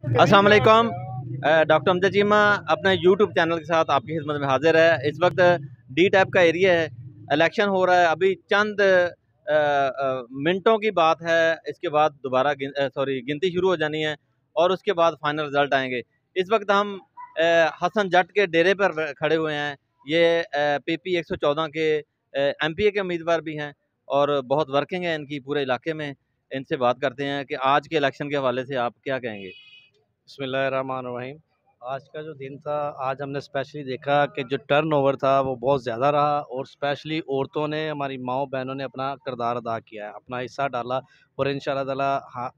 अस्सलाम वालेकुम। डॉक्टर अमजद चीमा अपने यूट्यूब चैनल के साथ आपकी खिदमत में हाजिर है। इस वक्त डी टैप का एरिया है, इलेक्शन हो रहा है। अभी चंद मिनटों की बात है, इसके बाद दोबारा गिनती शुरू हो जानी है और उसके बाद फाइनल रिजल्ट आएंगे। इस वक्त हम हसन जट के डेरे पर खड़े हुए हैं। ये PP 114 के MPA के उम्मीदवार भी हैं और बहुत वर्किंग है इनकी पूरे इलाके में। इनसे बात करते हैं कि आज के इलेक्शन के हवाले से आप क्या कहेंगे। बिस्मिल्लाहिर्रहमानिर्रहीम। आज का जो दिन था, आज हमने स्पेशली देखा कि जो टर्नओवर था वो बहुत ज़्यादा रहा और स्पेशली औरतों ने, हमारी माओ बहनों ने अपना किरदार अदा किया है, अपना हिस्सा डाला। और इंशाल्लाह ताला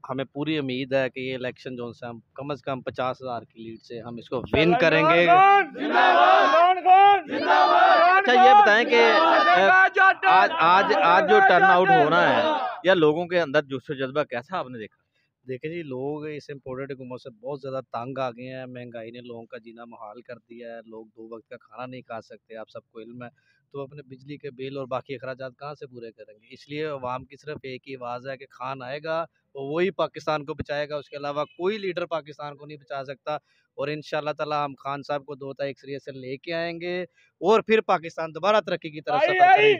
हमें पूरी उम्मीद है कि ये इलेक्शन जो है हम कम से कम 50,000 की लीड से हम इसको विन करेंगे। अच्छा ये बताएं कि आज जो टर्न आउट होना है या लोगों के अंदर जोश जज्बा कैसा आपने देखा। देखिए जी, लोग इस इम्पोर्टेड हुकूमत से बहुत ज़्यादा तंग आ गए हैं। महंगाई ने लोगों का जीना मुहाल कर दिया है। लोग 2 वक्त का खाना नहीं खा सकते, आप सबको इल्म है। तो अपने बिजली के बिल और बाकी अखराजात कहाँ से पूरे करेंगे। इसलिए अवाम की सिर्फ एक ही आवाज़ है कि खान आएगा तो वही पाकिस्तान को बचाएगा, उसके अलावा कोई लीडर पाकिस्तान को नहीं बचा सकता। और इंशाल्लाह ताला हम खान साहब को 2 तारीख से लेके आएंगे और फिर पाकिस्तान दोबारा तरक्की की तरफ सफर करेंगे।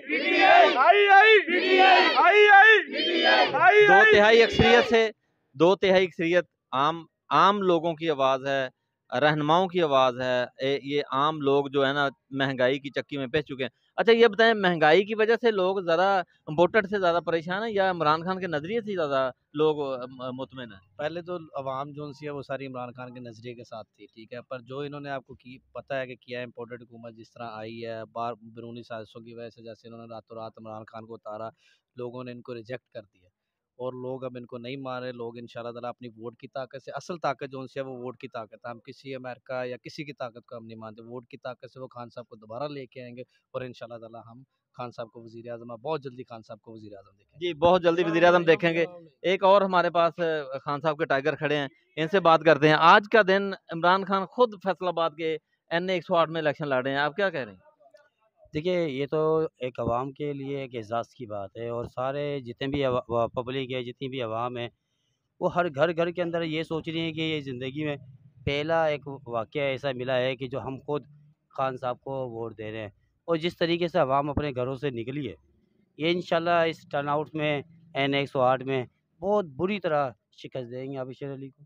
2 तिहाई अक्सरियत आम आम लोगों की आवाज़ है, रहनुमाओं की आवाज़ है। ये आम लोग जो है ना महंगाई की चक्की में पिस चुके हैं। अच्छा ये बताएं, महंगाई की वजह से लोग ज़्यादा इम्पोर्टेड से ज़्यादा परेशान है या इमरान खान के नज़रिए से ज़्यादा लोग मुतमिन है। पहले तो अवाम जो सी है वो सारी इमरान खान के नज़रिए के साथ थी, ठीक है। पर जो इन्होंने आपको की पता है कि किया है, इम्पोर्टेड हुकूमत जिस तरह आई है बार बैरूनी साजिशों की वजह से, जैसे इन्होंने रातों रात इमरान खान को उतारा, लोगों ने इनको रिजेक्ट कर दिया और लोग अब इनको नहीं मान रहे। लोग इंशाल्लाह ताला अपनी वोट की ताकत से, असल ताकत जो उनसे है वो वोट की ताकत है। हम किसी अमेरिका या किसी की ताकत को हम नहीं मानते। वोट की ताकत से वो खान साहब को दोबारा लेके आएंगे और इंशाल्लाह ताला हम खान साहब को वज़ीर आज़म, बहुत जल्दी खान साहब को वज़ीर आज़म देखेंगे। जी बहुत जल्दी वज़ीर आज़म देखेंगे। एक और हमारे पास खान साहब के टाइगर खड़े हैं, इनसे बात करते हैं। आज का दिन इमरान खान खुद फैसलाबाद के NA 108 में इलेक्शन लड़ रहे हैं, आप क्या कह रहे हैं। देखिए, ये तो एक अवाम के लिए एक एज़ाज़ की बात है और सारे जितने भी पब्लिक है, जितनी भी अवाम है, वो हर घर के अंदर ये सोच रही है कि ये ज़िंदगी में पहला एक वाक़या ऐसा मिला है कि जो हम खुद खान साहब को वोट दे रहे हैं। और जिस तरीके से अवाम अपने घरों से निकली है, ये इंशाल्लाह इस टर्नआउट में NA 108 में बहुत बुरी तरह शिकस्त देंगे आबिशर अली को।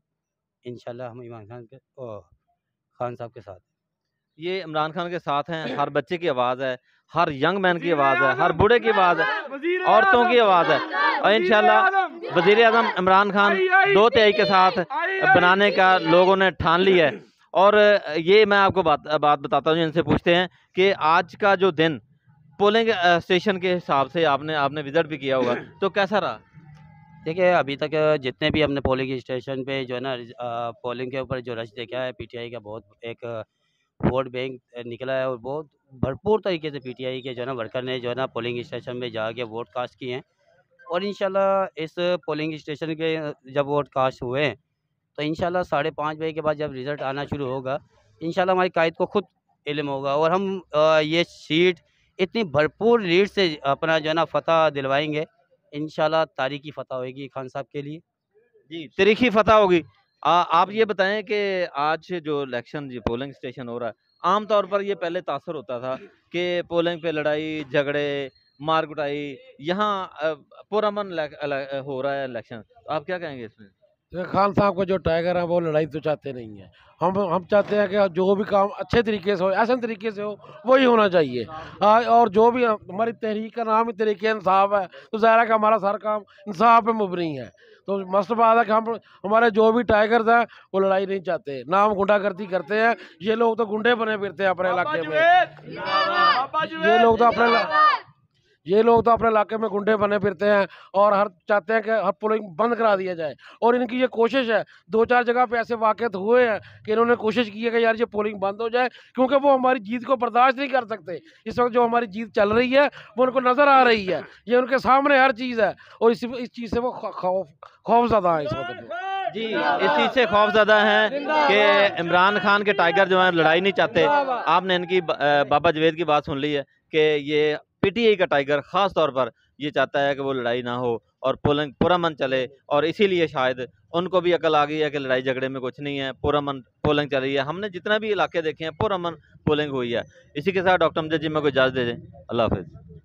इंशाल्लाह हम इमरान खान के खान साहब के साथ। ये इमरान खान के साथ हैं, हर बच्चे की आवाज़ है, हर यंग मैन की आवाज़ है, हर बूढ़े की आवाज़ है, औरतों की आवाज़ है। और इंशाल्लाह वज़ीर आज़म इमरान खान 2 तिहाई के साथ बनाने का लोगों ने ठान लिया है। और ये मैं आपको बात बताता हूँ, इनसे पूछते हैं कि आज का जो दिन पोलिंग स्टेशन के हिसाब से आपने विजिट भी किया होगा, तो कैसा रहा। देखिए, अभी तक जितने भी हमने पोलिंग स्टेशन पे जो है ना पोलिंग के ऊपर जो रश देखा है, PTI का बहुत एक वोट बैंक निकला है और बहुत भरपूर तरीके से PTI के जो है ना वर्कर ने जो है ना पोलिंग स्टेशन में जाके वोट कास्ट किए हैं। और इंशाल्लाह इस पोलिंग स्टेशन के जब वोट कास्ट हुए हैं, तो इंशाल्लाह 5:30 बजे के बाद जब रिज़ल्ट आना शुरू होगा, इंशाल्लाह हमारी कायद को खुद इल्म होगा और हम ये सीट इतनी भरपूर लीड से अपना जो है ना फ़तह दिलवाएंगे। इंशाल्लाह तारीखी फ़तह होएगी खान साहब के लिए। जी तारीखी फतह होगी। आप ये बताएं कि आज जो इलेक्शन जी पोलिंग स्टेशन हो रहा है, आम तौर पर ये पहले तासर होता था कि पोलिंग पे लड़ाई झगड़े मार कुटाई, यहाँ पुरअमन हो रहा है इलेक्शन, तो आप क्या कहेंगे इसमें। तो खान साहब का जो टाइगर है वो लड़ाई तो चाहते नहीं है। हम चाहते हैं कि जो भी काम अच्छे तरीके से हो, ऐसे तरीके से हो, वही होना चाहिए। और जो भी हमारी तहरीक का नाम ही तरीके इंसाफ है, तो ज़ाहिर है कि हमारा सारा काम इंसाफ पे मुबनी है। तो मस्त बात है कि हम हमारे जो भी टाइगर्स हैं वो लड़ाई नहीं चाहते, ना हम गुंडागर्दी करते हैं। ये लोग तो गुंडे बने फिरते हैं अपने इलाके में। ये लोग तो अपने इलाके में गुंडे बने फिरते हैं और हर चाहते हैं कि हर पोलिंग बंद करा दिया जाए। और इनकी ये कोशिश है, 2-4 जगह पे ऐसे वाक़यात हुए हैं कि इन्होंने कोशिश की है कि यार ये पोलिंग बंद हो जाए, क्योंकि वो हमारी जीत को बर्दाश्त नहीं कर सकते। इस वक्त जो हमारी जीत चल रही है वो उनको नज़र आ रही है, ये उनके सामने हर चीज़ है और इस चीज़ से वो खौफज़दा है इस वक्त। जी इस चीज़ से खौफज़दा हैं कि इमरान खान के टाइगर जो हैं लड़ाई नहीं चाहते। आपने इनकी बाबा जवेद की बात सुन ली है कि ये PTI का टाइगर ख़ास तौर पर ये चाहता है कि वो लड़ाई ना हो और पोलिंग पुरअमन चले, और इसीलिए शायद उनको भी अकल आ गई है कि लड़ाई झगड़े में कुछ नहीं है, पुरअमन पोलिंग चल रही है। हमने जितना भी इलाके देखे हैं पुरअमन पोलिंग हुई है। इसी के साथ डॉक्टर अमजद जी मैं को इजाज़त दे दें। अल्लाह हाफिज़।